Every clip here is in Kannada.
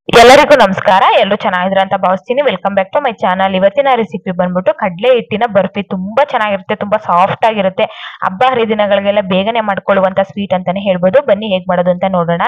ಎಲ್ಲರಿಗೂ ನಮಸ್ಕಾರ. ಎಲ್ಲರೂ ಚೆನ್ನಾಗಿದ್ರ ಅಂತ ಭಾವಿಸ್ತೀನಿ. Welcome back to my channel. ಇವತ್ತಿನ ರೆಸಿಪಿ ಬಂದ್ಬಿಟ್ಟು ಕಡಲೆ ಹಿಟ್ಟಿನ ಬರ್ಫಿ. ತುಂಬಾ ಚೆನ್ನಾಗಿರುತ್ತೆ, ತುಂಬಾ ಸಾಫ್ಟ್ ಆಗಿರುತ್ತೆ. ಹಬ್ಬ ಹರಿದಿನಗಳಿಗೆಲ್ಲ ಬೇಗನೆ ಮಾಡ್ಕೊಳ್ಳುವಂತ ಸ್ವೀಟ್ ಅಂತಾನೆ ಹೇಳ್ಬೋದು. ಬನ್ನಿ ಹೇಗ್ ಮಾಡೋದು ಅಂತ ನೋಡೋಣ.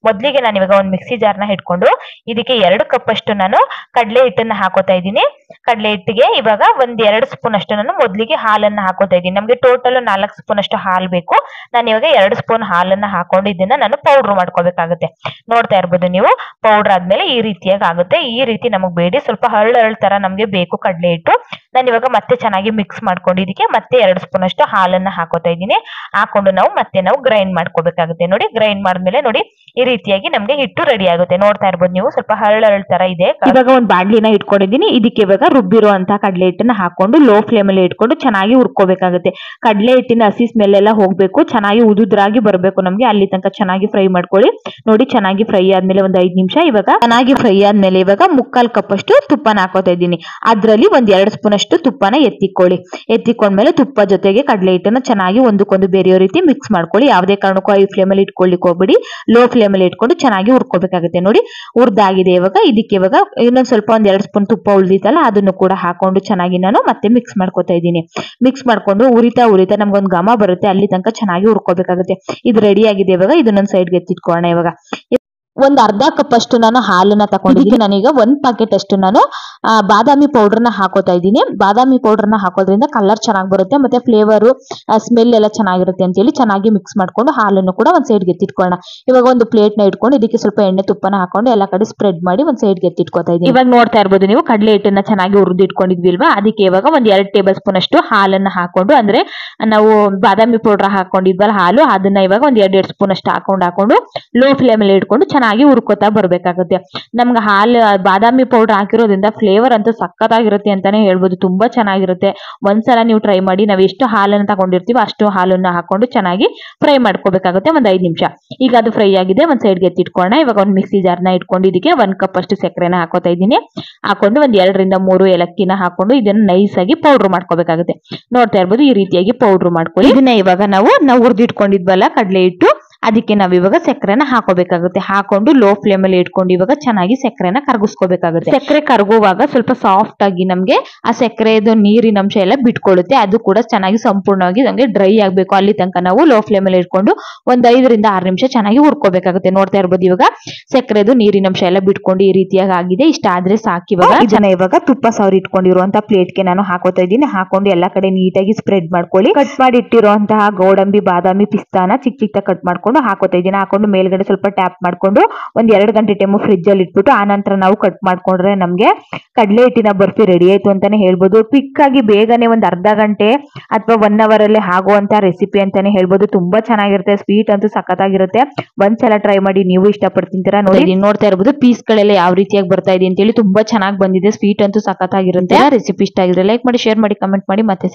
ಮೊದ್ಲಿಗೆ ನಾನು ಇವಾಗ ಒಂದು ಮಿಕ್ಸಿ ಜಾರ್ನ ಇಟ್ಕೊಂಡು ಇದಕ್ಕೆ 2 ಕಪ್ ಅಷ್ಟು ನಾನು ಕಡಲೆ ಹಿಟ್ಟನ್ನ ಹಾಕೋತಾ ಇದ್ದೀನಿ. ಕಡಲೆ ಹಿಟ್ಟಿಗೆ ಇವಾಗ ಒಂದ್ 2 ಸ್ಪೂನ್ ಅಷ್ಟು ನಾನು ಮೊದ್ಲಿಗೆ ಹಾಲನ್ನ ಹಾಕೋತಾ ಇದ್ದೀನಿ. ನಮ್ಗೆ ಟೋಟಲ್ 4 ಸ್ಪೂನ್ ಅಷ್ಟು ಹಾಲು ಬೇಕು. ನಾನು ಇವಾಗ 2 ಸ್ಪೂನ್ ಹಾಲನ್ನ ಹಾಕೊಂಡು ಇದನ್ನ ನಾನು ಪೌಡರ್ ಮಾಡ್ಕೋಬೇಕಾಗುತ್ತೆ. ನೋಡ್ತಾ ಇರ್ಬೋದು ನೀವು. ಪೌಡರ್ ಆದ್ಮೇಲೆ ಈ ರೀತಿಯಾಗಿ ಆಗುತ್ತೆ. ಈ ರೀತಿ ನಮಗ್ ಬೇಡಿ ಸ್ವಲ್ಪ ಹರಳು ತರ ನಮ್ಗೆ ಬೇಕು ಕಡಲೆ ಹಿಟ್ಟು. ನಾನು ಇವಾಗ ಮತ್ತೆ ಚೆನ್ನಾಗಿ ಮಿಕ್ಸ್ ಮಾಡ್ಕೊಂಡು ಇದಕ್ಕೆ ಮತ್ತೆ 2 ಸ್ಪೂನ್ ಅಷ್ಟು ಹಾಲನ್ನ ಹಾಕೋತಾ ಇದ್ದೀನಿ. ಹಾಕೊಂಡು ನಾವು ಗ್ರೈಂಡ್ ಮಾಡ್ಕೋಬೇಕಾಗುತ್ತೆ. ನೋಡಿ, ಗ್ರೈಂಡ್ ಮಾಡಿದ್ಮೇಲೆ ನೋಡಿ ಈ ರೀತಿಯಾಗಿ ನಮ್ಗೆ ಹಿಟ್ಟು ರೆಡಿ ಆಗುತ್ತೆ. ನೋಡ್ತಾ ಇರ್ಬೋದು ನೀವು, ಸ್ವಲ್ಪ ಹರಳು ತರ ಇದೆ. ಇವಾಗ ಒಂದು ಬಾಂಡ್ಲಿನ ಇಟ್ಕೊಂಡಿದ್ದೀನಿ. ಇದಕ್ಕೆ ಇವಾಗ ರುಬ್ಬಿರುವಂತ ಕಡಲೆ ಹಿಟ್ಟನ್ನ ಹಾಕೊಂಡು ಲೋ ಫ್ಲೇಮ್ ಅಲ್ಲಿ ಇಟ್ಕೊಂಡು ಚೆನ್ನಾಗಿ ಹುರ್ಕೋಬೇಕಾಗುತ್ತೆ. ಕಡಲೆ ಹಿಟ್ಟಿನ ಹಸಿ ಸ್ಮೆಲ್ ಎಲ್ಲ ಹೋಗ್ಬೇಕು, ಚೆನ್ನಾಗಿ ಉದುದ್ರಾಗಿ ಬರ್ಬೇಕು ನಮ್ಗೆ. ಅಲ್ಲಿ ತನಕ ಚೆನ್ನಾಗಿ ಫ್ರೈ ಮಾಡ್ಕೊಳ್ಳಿ. ನೋಡಿ, ಚೆನ್ನಾಗಿ ಫ್ರೈ ಆದ್ಮೇಲೆ ಒಂದು 5 ನಿಮಿಷ ಇವಾಗ ಚೆನ್ನಾಗಿ ಫ್ರೈ ಆದ್ಮೇಲೆ ಇವಾಗ 3/4 ಕಪ್ ಅಷ್ಟು ತುಪ್ಪನ ಹಾಕೋತಾ ಇದ್ದೀನಿ. ಅದ್ರಲ್ಲಿ ಒಂದ್ 2 ಸ್ಪೂನ್ ಅಷ್ಟು ತುಪ್ಪನ ಎತ್ತಿಕೊಂಡ್ಮೇಲೆ ತುಪ್ಪ ಜೊತೆಗೆ ಕಡಲೆ ಹಿಟ್ಟನ್ನ ಚೆನ್ನಾಗಿ ಒಂದಕ್ಕೊಂದು ಬೇರೆಯೋ ರೀತಿ ಮಿಕ್ಸ್ ಮಾಡ್ಕೊಳ್ಳಿ. ಯಾವುದೇ ಕಾರಣಕ್ಕೂ ಹೈ ಫ್ಲೇಮ್ ಅಲ್ಲಿ ಇಟ್ಕೊಳ್ಳಿಕ್ ಹೋಗ್ಬಿಡಿ. ಲೋ ಫ್ಲೇಮ್ ಅಲ್ಲಿ ಇಟ್ಕೊಂಡು ಚೆನ್ನಾಗಿ ಹುರ್ಕೋಬೇಕಾಗುತ್ತೆ. ನೋಡಿ, ಹುರ್ದಾಗಿದೆ. ಇವಾಗ ಇದಕ್ಕೆ ಇವಾಗ ಇನ್ನೊಂದ್ ಸ್ವಲ್ಪ ಒಂದ್ 2 ಸ್ಪೂನ್ ತುಪ್ಪ ಉಳಿದಿತ್ತಲ್ಲ, ಅದನ್ನು ಕೂಡ ಹಾಕೊಂಡು ಚೆನ್ನಾಗಿ ನಾನು ಮತ್ತೆ ಮಿಕ್ಸ್ ಮಾಡ್ಕೋತಾ ಇದ್ದೀನಿ. ಮಿಕ್ಸ್ ಮಾಡ್ಕೊಂಡು ಉರಿತಾ ನಮ್ಗೊಂದು ಘಮ ಬರುತ್ತೆ, ಅಲ್ಲಿ ತನಕ ಚೆನ್ನಾಗಿ ಹುರ್ಕೋಬೇಕಾಗುತ್ತೆ. ಇದು ರೆಡಿ ಆಗಿದೆ. ಇವಾಗ ಇದನ್ನೊಂದು ಸೈಡ್ಗೆ ಎತ್ತಿಟ್ಕೊಳ್ಳೋಣ. ಇವಾಗ ಒಂದ್ ಅರ್ಧ ಕಪ್ ಅಷ್ಟು ನಾನು ಹಾಲನ್ನ ತಗೊಂಡಿದ್ದೀನಿ. ನಾನೀಗ 1 ಪ್ಯಾಕೆಟ್ ಅಷ್ಟು ನಾನು ಬಾದಾಮಿ ಪೌಡರ್ನ ಹಾಕೋತಾ ಇದ್ದೀನಿ. ಬಾದಾಮಿ ಪೌಡರ್ನ ಹಾಕೋದ್ರಿಂದ ಕಲರ್ ಚೆನ್ನಾಗಿ ಬರುತ್ತೆ, ಮತ್ತೆ ಫ್ಲೇವರ್ ಸ್ಮೆಲ್ ಎಲ್ಲ ಚೆನ್ನಾಗಿರುತ್ತೆ ಅಂತ ಹೇಳಿ ಚೆನ್ನಾಗಿ ಮಿಕ್ಸ್ ಮಾಡ್ಕೊಂಡು ಹಾಲನ್ನು ಕೂಡ ಒಂದ್ ಸೈಡ್ಗೆ ಎತ್ತಿಟ್ಕೊಳ್ಳೋಣ. ಇವಾಗ ಒಂದು ಪ್ಲೇಟ್ ನ ಇಟ್ಕೊಂಡು ಇದಕ್ಕೆ ಸ್ವಲ್ಪ ಎಣ್ಣೆ ತುಪ್ಪನ ಹಾಕೊಂಡು ಎಲ್ಲ ಕಡೆ ಸ್ಪ್ರೆಡ್ ಮಾಡಿ ಒಂದ್ ಸೈಡ್ಗೆ ಎತ್ತಿಟ್ಕೋತಾ ಇದ್ದೀನಿ. ಇವಾಗ ನೋಡ್ತಾ ಇರ್ಬೋದು ನೀವು, ಕಡಲೆ ಹಿಟ್ಟನ್ನ ಚೆನ್ನಾಗಿ ಹುರಿದು ಇಟ್ಕೊಂಡಿದ್ವಿಲ್ವಾ, ಅದಕ್ಕೆ ಇವಾಗ ಒಂದ್ 2 ಟೇಬಲ್ ಸ್ಪೂನ್ ಅಷ್ಟು ಹಾಲನ್ನ ಹಾಕೊಂಡು, ಅಂದ್ರೆ ನಾವು ಬಾದಾಮಿ ಪೌಡರ್ ಹಾಕೊಂಡಿದ್ವಲ್ಲ ಹಾಲು, ಅದನ್ನ ಇವಾಗ ಒಂದ್ 2 ಸ್ಪೂನ್ ಅಷ್ಟು ಹಾಕೊಂಡು ಲೋ ಫ್ಲೇಮ್ ಅಲ್ಲಿ ಇಟ್ಕೊಂಡು ಚೆನ್ನಾಗಿ ಹುರ್ಕೋತಾ ಬರ್ಬೇಕಾಗುತ್ತೆ. ನಮ್ಗೆ ಹಾಲು ಬಾದಾಮಿ ಪೌಡರ್ ಹಾಕಿರೋದ್ರಿಂದ ಫ್ಲೇವರ್ ಅಂತೂ ಸಕ್ಕತ್ತಾಗಿರುತ್ತೆ ಅಂತಾನೆ ಹೇಳ್ಬೋದು. ತುಂಬಾ ಚೆನ್ನಾಗಿರುತ್ತೆ. ಒಂದ್ಸಲ ನೀವು ಟ್ರೈ ಮಾಡಿ. ನಾವು ಎಷ್ಟು ಹಾಲನ್ನು ತಗೊಂಡಿರ್ತೀವಿ ಅಷ್ಟು ಹಾಲನ್ನ ಹಾಕೊಂಡು ಚೆನ್ನಾಗಿ ಫ್ರೈ ಮಾಡ್ಕೋಬೇಕಾಗುತ್ತೆ ಒಂದ್ 5 ನಿಮಿಷ. ಈಗ ಅದು ಫ್ರೈ ಆಗಿದೆ, ಒಂದ್ ಸೈಡ್ಗೆ ಎತ್ತಿಟ್ಕೊಳ್ಳೋಣ. ಇವಾಗ ಒಂದು ಮಿಕ್ಸಿ ಜಾರ್ನ ಇಟ್ಕೊಂಡು ಇದಕ್ಕೆ 1 ಕಪ್ ಅಷ್ಟು ಸಕ್ಕರೆನ ಹಾಕೋತಾ ಇದ್ದೀನಿ. ಹಾಕೊಂಡು ಒಂದ್ 2 ರಿಂದ 3 ಏಲಕ್ಕಿನ ಹಾಕೊಂಡು ಇದನ್ನ ನೈಸ್ ಆಗಿ ಪೌಡರ್ ಮಾಡ್ಕೋಬೇಕಾಗುತ್ತೆ. ನೋಡ್ತಾ ಇರ್ಬೋದು, ಈ ರೀತಿಯಾಗಿ ಪೌಡರ್ ಮಾಡ್ಕೊಳ್ಳಿ. ಇದನ್ನ ಇವಾಗ ನಾವು ಹುರಿದಿಟ್ಕೊಂಡಿದ್ವಲ್ಲ ಕಡಲೆ ಹಿಟ್ಟು, ಅದಕ್ಕೆ ನಾವು ಇವಾಗ ಸಕ್ಕರೆನ ಹಾಕೋಬೇಕಾಗುತ್ತೆ. ಹಾಕೊಂಡು ಲೋ ಫ್ಲೇಮ್ ಅಲ್ಲಿ ಇಟ್ಕೊಂಡು ಇವಾಗ ಚೆನ್ನಾಗಿ ಸಕ್ಕರೆನ ಕರಗಿಸ್ಕೋಬೇಕಾಗುತ್ತೆ. ಸಕ್ಕರೆ ಕರಗುವಾಗ ಸ್ವಲ್ಪ ಸಾಫ್ಟ್ ಆಗಿ ನಮ್ಗೆ ಆ ಸಕ್ಕರೆದು ನೀರಿನ ಅಂಶ ಎಲ್ಲ ಬಿಟ್ಕೊಳ್ಳುತ್ತೆ. ಅದು ಕೂಡ ಚೆನ್ನಾಗಿ ಸಂಪೂರ್ಣವಾಗಿ ನಮ್ಗೆ ಡ್ರೈ ಆಗ್ಬೇಕು. ಅಲ್ಲಿ ತನಕ ನಾವು ಲೋ ಫ್ಲೇಮ್ ಅಲ್ಲಿ ಇಟ್ಕೊಂಡು ಒಂದ್ 5 ರಿಂದ 6 ನಿಮಿಷ ಚೆನ್ನಾಗಿ ಹುರ್ಕೋಬೇಕಾಗುತ್ತೆ. ನೋಡ್ತಾ ಇರ್ಬೋದು, ಇವಾಗ ಸಕ್ಕರೆದು ನೀರಿನ ಅಂಶ ಎಲ್ಲ ಬಿಟ್ಕೊಂಡು ಈ ರೀತಿಯಾಗಿ ಆಗಿದೆ. ಇಷ್ಟ ಆದ್ರೆ ಸಾಕು. ಇವಾಗ ತುಪ್ಪ ಸವರಿ ಇಟ್ಕೊಂಡಿರುವಂತಹ ಪ್ಲೇಟ್ಗೆ ನಾನು ಹಾಕೋತಾ ಇದ್ದೀನಿ. ಹಾಕೊಂಡು ಎಲ್ಲಾ ಕಡೆ ನೀಟಾಗಿ ಸ್ಪ್ರೆಡ್ ಮಾಡ್ಕೊಳ್ಳಿ. ಕಟ್ ಮಾಡಿ ಇಟ್ಟಿರುವಂತಹ ಗೋಡಂಬಿ, ಬಾದಾಮಿ, ಪಿಸ್ತಾನ ಚಿಕ್ಕ ಕಟ್ ಮಾಡ್ಕೊಂಡು ಹಾಕೋತಾ ಇದ್ದೀನಿ. ಹಾಕೊಂಡು ಮೇಲ್ಗಡೆ ಸ್ವಲ್ಪ ಟ್ಯಾಪ್ ಮಾಡ್ಕೊಂಡು ಒಂದ್ 2 ಗಂಟೆ ಟೈಮು ಫ್ರಿಜ್ ಅಲ್ಲಿ ಇಟ್ಬಿಟ್ಟು ಆನಂತರ ನಾವು ಕಟ್ ಮಾಡ್ಕೊಂಡ್ರೆ ನಮ್ಗೆ ಕಡಲೆ ಹಿಟ್ಟಿನ ಬರ್ಫಿ ರೆಡಿ ಆಯ್ತು ಅಂತಾನೆ ಹೇಳ್ಬೋದು. ಕ್ವಿಕ್ ಆಗಿ ಬೇಗನೆ ಒಂದ್ ಅರ್ಧ ಗಂಟೆ ಅಥವಾ 1 ಅವರ್ ಅಲ್ಲಿ ಆಗುವಂತ ರೆಸಿಪಿ ಅಂತಾನೆ ಹೇಳ್ಬೋದು. ತುಂಬಾ ಚೆನ್ನಾಗಿರುತ್ತೆ. ಸ್ವೀಟ್ ಅಂತೂ ಸಖತ್ತಾಗಿರುತ್ತೆ. ಒಂದ್ಸಲ ಟ್ರೈ ಮಾಡಿ, ನೀವು ಇಷ್ಟಪಟ್ಟು ತಿಂತೀರಾ. ನೋಡ್ತಾ ಇರ್ಬೋದು ಪೀಸ್ ಗಳೆಲ್ಲ ಯಾವ ರೀತಿಯಾಗಿ ಬರ್ತಾ ಇದೆ ಅಂತ ಹೇಳಿ. ತುಂಬಾ ಚೆನ್ನಾಗಿ ಬಂದಿದೆ. ಸ್ವೀಟ್ ಅಂತೂ ಸಖತ್ತಾಗಿರುತ್ತೆ. ರೆಸಿಪಿ ಇಷ್ಟ ಆಗಿದ್ರೆ ಲೈಕ್ ಮಾಡಿ, ಶೇರ್ ಮಾಡಿ, ಕಮೆಂಟ್ ಮಾಡಿ. ಮತ್ತೆ